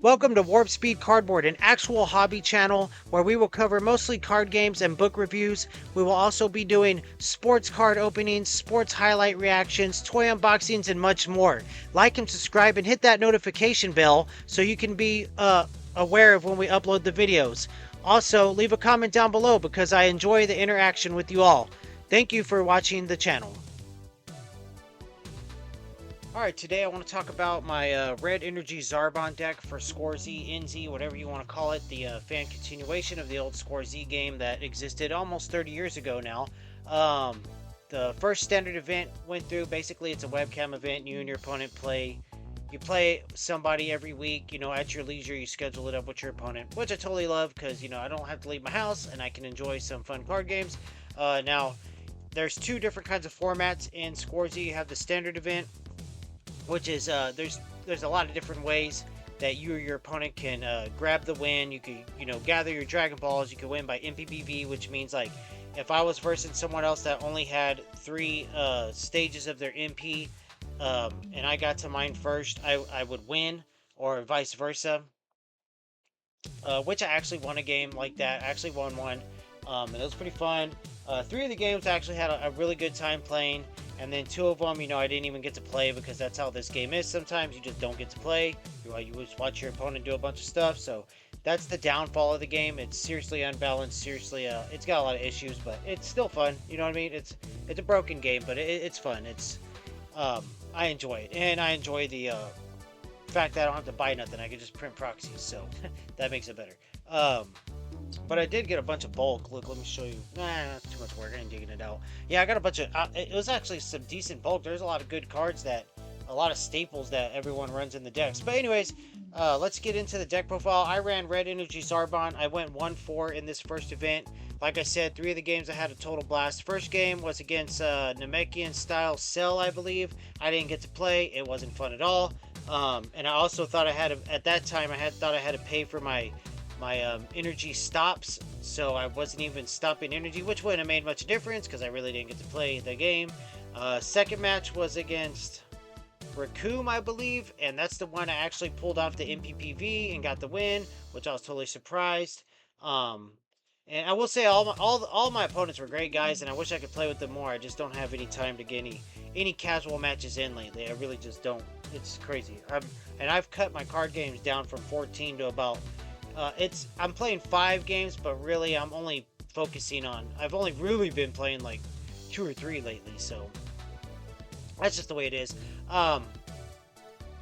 Welcome to Warp Speed Cardboard, an actual hobby channel where we will cover mostly card games and book reviews. We will also be doing sports card openings, sports highlight reactions, toy unboxings, and much more. Like and subscribe and hit that notification bell so you can be aware of when we upload the videos. Also, leave a comment down below because I enjoy the interaction with you all. Thank you for watching the channel. Alright, today I want to talk about my Red Energy Zarbon deck for Score Z, NZ, whatever you want to call it. The fan continuation of the old Score Z game that existed almost 30 years ago now. The first standard event went through. Basically, it's a webcam event. You and your opponent play. You play somebody every week, at your leisure. You schedule it up with your opponent, which I totally love because, I don't have to leave my house and I can enjoy some fun card games. Now, there's two different kinds of formats in Score Z. You have the standard event, which is there's a lot of different ways that you or your opponent can grab the win. You can gather your Dragon Balls. You can win by MPBV, which means like if I was versing someone else that only had 3 stages of their MP, and I got to mine first, I would win, or vice versa. Which I actually won a game like that. I actually won one, and it was pretty fun. 3 of the games I actually had a really good time playing, and then 2 of them, I didn't even get to play because that's how this game is. Sometimes you just don't get to play. You just watch your opponent do a bunch of stuff, so that's the downfall of the game. It's seriously unbalanced. Seriously, it's got a lot of issues, but it's still fun. You know what I mean? It's a broken game, but it's fun. I enjoy it, and I enjoy the fact that I don't have to buy nothing. I can just print proxies, so that makes it better. But I did get a bunch of bulk. Look, let me show you. Nah, too much work. I ain't digging it out. Yeah, I got a bunch of... it was actually some decent bulk. There's a lot of good cards a lot of staples that everyone runs in the decks. But anyways, let's get into the deck profile. I ran Red Energy Zarbon. I went 1-4 in this first event. Like I said, 3 of the games I had a total blast. First game was against Namekian style Cell, I believe. I didn't get to play. It wasn't fun at all. And I also thought at that time, thought I had to pay for my energy stops, so I wasn't even stopping energy, which wouldn't have made much difference because I really didn't get to play the game. Second match was against Raccoon, I believe, and that's the one I actually pulled off the MPPV and got the win, which I was totally surprised. And I will say all my opponents were great guys, and I wish I could play with them more. I just don't have any time to get any casual matches in lately. I really just don't. It's crazy. And I've cut my card games down from 14 to about... I'm playing 5 games, but really I'm only focusing on... I've only really been playing like 2 or 3 lately, so... That's just the way it is.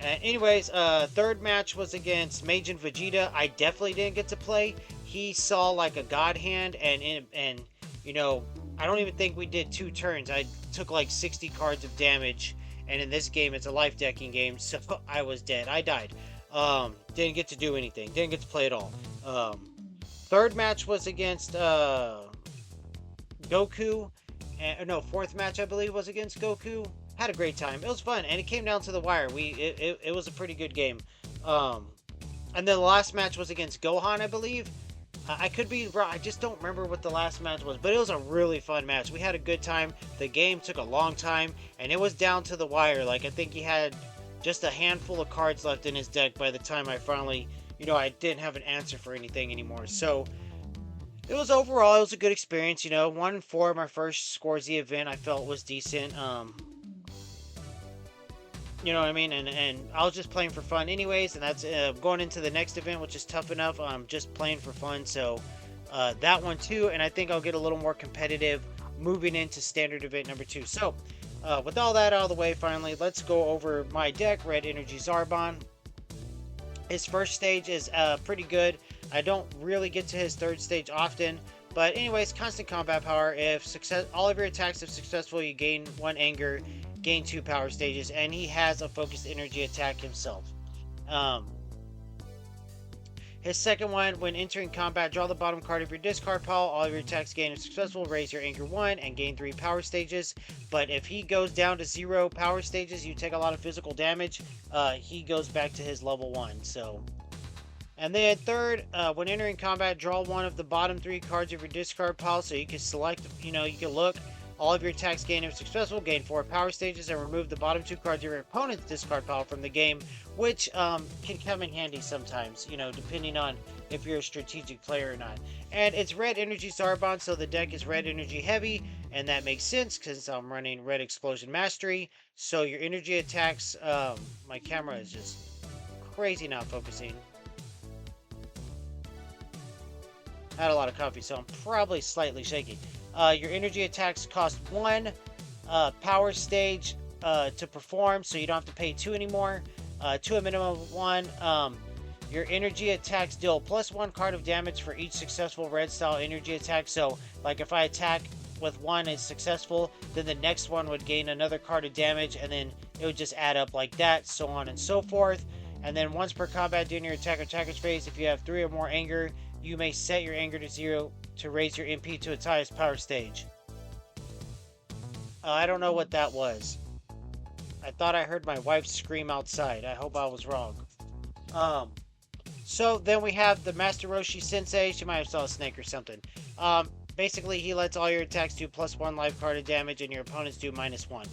Anyways, third match was against Mage and Vegeta. I definitely didn't get to play. He saw like a god hand, and I don't even think we did 2 turns. I took like 60 cards of damage, and in this game, it's a life decking game, so I was dead. I died. Didn't get to do anything. Didn't get to play at all. Third match was against Goku. No, fourth match I believe was against Goku. Had a great time. It was fun, and it came down to the wire. It was a pretty good game. And then the last match was against Gohan, I believe. I could be wrong. I just don't remember what the last match was, but it was a really fun match. We had a good time. The game took a long time, and it was down to the wire. Like, I think he had just a handful of cards left in his deck by the time I finally, I didn't have an answer for anything anymore. So it was a good experience. 1-4, my first Score Z event, I felt was decent. You know what I mean? And I was just playing for fun anyways, and that's going into the next event, which is tough enough. I'm just playing for fun, so that one too, and I think I'll get a little more competitive moving into standard event number 2. So with all that out of the way, finally, let's go over my deck, Red Energy Zarbon. His first stage is pretty good. I don't really get to his third stage often, but anyways, constant combat power. If all of your attacks are successful, you gain 1 anger, gain 2 power stages, and he has a focused energy attack himself. His second one, when entering combat, draw the bottom card of your discard pile. All of your attacks gain if successful, raise your anger 1 and gain 3 power stages. But if he goes down to 0 power stages, you take a lot of physical damage. He goes back to his level 1. So, and then third, when entering combat, draw one of the bottom 3 cards of your discard pile. So you can select, you can look All of your attacks gained if successful gain 4 power stages, and remove the bottom 2 cards of your opponent's discard pile from the game, which can come in handy sometimes, you know, depending on if you're a strategic player or not. And it's red energy Zarbon, so the deck is red energy heavy, and that makes sense because I'm running red explosion mastery. So your energy attacks, my camera is just crazy not focusing. I had a lot of coffee, so I'm probably slightly shaky. Your energy attacks cost 1 power stage to perform, so you don't have to pay 2 anymore. To a minimum of 1. Your energy attacks deal +1 card of damage for each successful red style energy attack. So, like if I attack with 1 is successful, then the next one would gain another card of damage, and then it would just add up like that, so on and so forth. And then once per combat during your attacker's phase, if you have 3 or more anger, you may set your anger to 0 to raise your MP to its highest power stage. I don't know what that was. I thought I heard my wife scream outside. I hope I was wrong. So then we have the Master Roshi Sensei. She might have saw a snake or something. Basically, he lets all your attacks do +1 life card of damage, and your opponents do -1.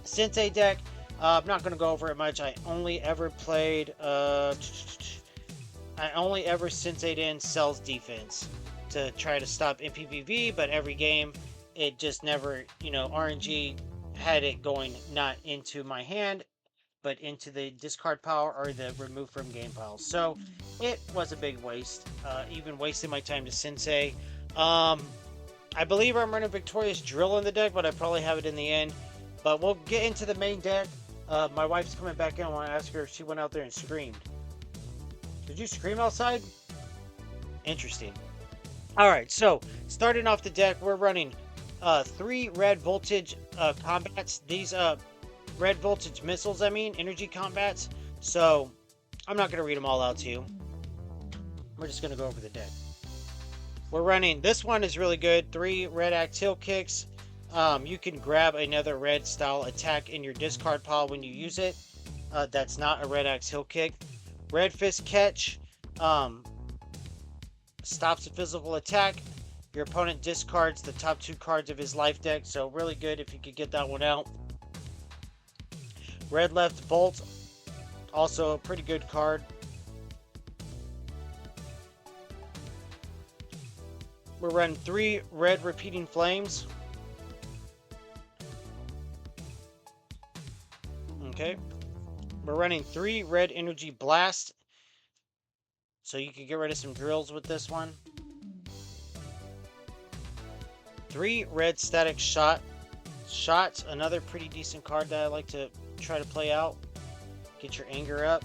Sensei deck. I'm not going to go over it much. I only ever played... I only ever Sensei'd in Cell's defense to try to stop MPPV, but every game it just never, you know, RNG had it going not into my hand, but into the discard pile or the remove from game pile. So it was a big waste, even wasting my time to Sensei. I believe I'm running Victorious Drill in the deck, but I probably have it in the end. But we'll get into the main deck. My wife's coming back in. I want to ask her if she went out there and screamed. Did you scream outside? Interesting. Alright, so starting off the deck, we're running 3 red voltage combats. These red voltage missiles, energy combats. So I'm not going to read them all out to you. We're just going to go over the deck. We're running, this one is really good, 3 red axe hill kicks. You can grab another red style attack in your discard pile when you use it. That's not a red axe hill kick. Red Fist Catch stops a physical attack. Your opponent discards the top 2 cards of his life deck, so really good if you could get that one out. Red Left Bolt, also a pretty good card. We're running 3 red Repeating Flames. Okay. We're running 3 red energy blast, so you can get rid of some drills with this one. 3 red static shots, another pretty decent card that I like to try to play out. Get your anger up.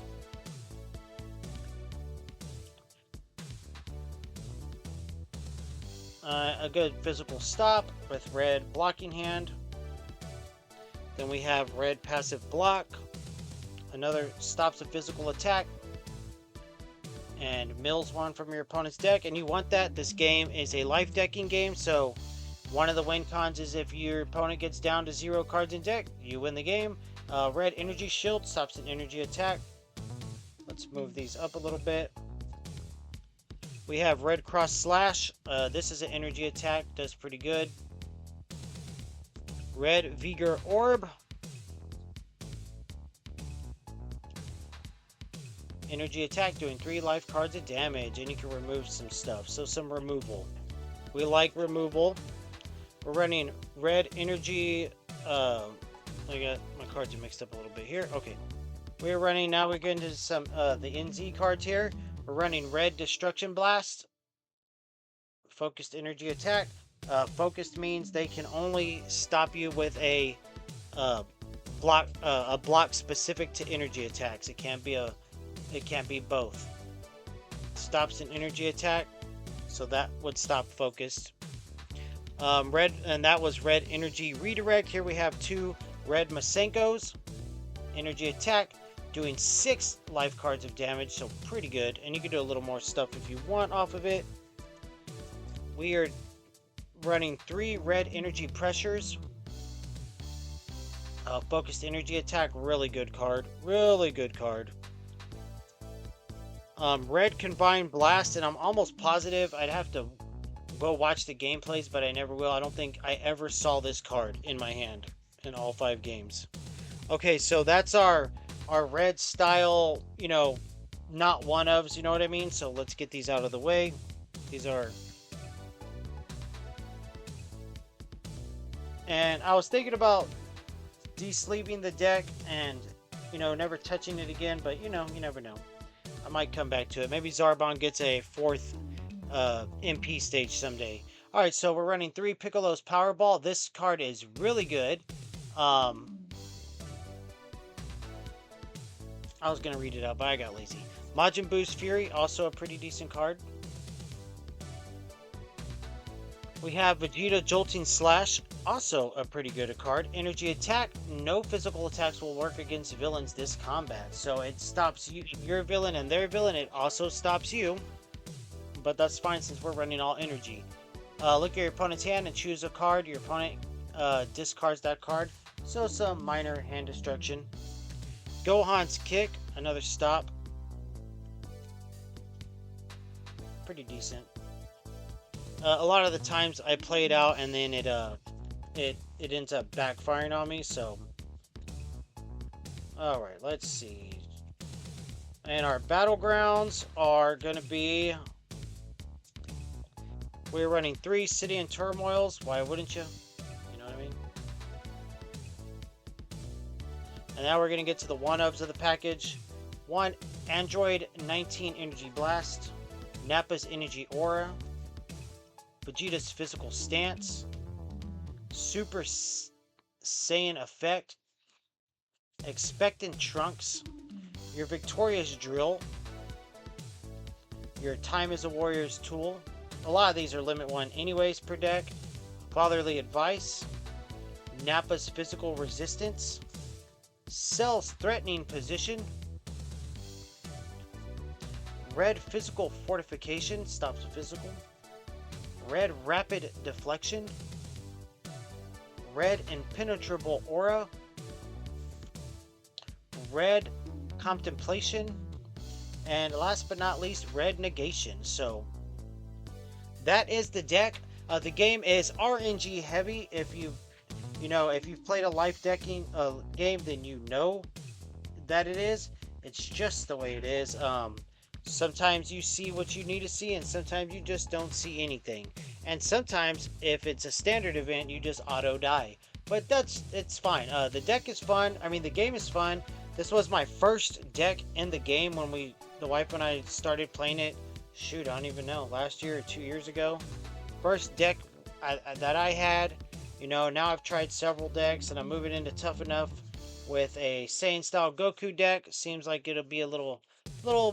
A good physical stop with red blocking hand. Then we have red passive block. Another stops a physical attack and mills one from your opponent's deck, and you want that. This game is a life decking game, so one of the win cons is if your opponent gets down to 0 cards in deck, you win the game. Red energy shield stops an energy attack. Let's move these up a little bit. We have red cross slash. This is an energy attack, does pretty good. Red vigor orb. Energy attack doing 3 life cards of damage, and you can remove some stuff, so some removal. We like removal. We're running red energy. I got my cards are mixed up a little bit here. Okay, we're running now. We're getting to some the NZ cards here. We're running red destruction blast. Focused energy attack. Focused means they can only stop you with a block specific to energy attacks. It can't be both. Stops an energy attack, so that would stop focused. Red, and that was red energy redirect. Here we have 2 red Masenkos. Energy attack, doing 6 life cards of damage, so pretty good. And you can do a little more stuff if you want off of it. We are running 3 red energy pressures. Focused energy attack, really good card. Really good card. Red combined blast, and I'm almost positive I'd have to will watch the gameplays, but I never will. I don't think I ever saw this card in my hand in all 5 games. Okay, so that's our red style, you know, not one-ofs, you know what I mean? So let's get these out of the way. These are... And I was thinking about de-sleeving the deck and, you know, never touching it again, but, you know, you never know. I might come back to it. Maybe Zarbon gets a 4th MP stage someday. Alright, so we're running 3 Piccolo's Powerball. This card is really good. I was going to read it out, but I got lazy. Majin Buu's Fury, also a pretty decent card. We have Vegeta Jolting Slash, also a pretty good card. Energy Attack, no physical attacks will work against villains this combat. So it stops you, your villain and their villain, it also stops you. But that's fine since we're running all energy. Look at your opponent's hand and choose a card. Your opponent discards that card. So some minor hand destruction. Gohan's Kick, another stop. Pretty decent. A lot of the times I play it out and then it ends up backfiring on me, so. Alright, let's see. And our battlegrounds are gonna be, we're running 3 City and Turmoils. Why wouldn't you? You know what I mean? And now we're gonna get to the one-ofs of the package. 1 Android 19 Energy Blast, Nappa's Energy Aura, Vegeta's Physical Stance, Super Saiyan Effect, Expectant Trunks, your Victorious Drill, your Time is a Warrior's Tool. A lot of these are limit 1 anyways per deck. Fatherly Advice, Nappa's Physical Resistance, Cell's Threatening Position, Red Physical Fortification, stops physical, Red Rapid Deflection, Red Impenetrable Aura, Red Contemplation, and last but not least, Red Negation. So that is the deck. The game is RNG heavy. If you've played a life decking game, then you know that it is. It's just the way it is. Sometimes you see what you need to see, and sometimes you just don't see anything. And sometimes, if it's a standard event, you just auto die. But it's fine. The deck is fun. I mean, the game is fun. This was my first deck in the game when the wife and I started playing it. Shoot, I don't even know. Last year or 2 years ago. First deck that I had. You know, now I've tried several decks, and I'm moving into Tough Enough with a Saiyan style Goku deck. Seems like it'll be a little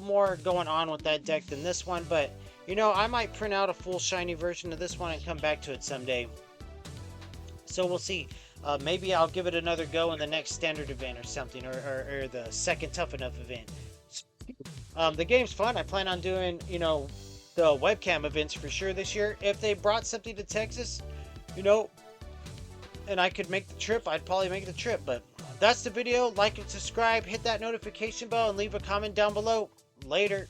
more going on with that deck than this one, but you know, I might print out a full shiny version of this one and come back to it someday. So we'll see. Maybe I'll give it another go in the next standard event or something, or the second Tough Enough event. The game's fun. I plan on doing, you know, the webcam events for sure this year. If they brought something to Texas, you know, and I could make the trip, I'd probably make the trip. But that's the video. Like and subscribe, hit that notification bell, and leave a comment down below. Later.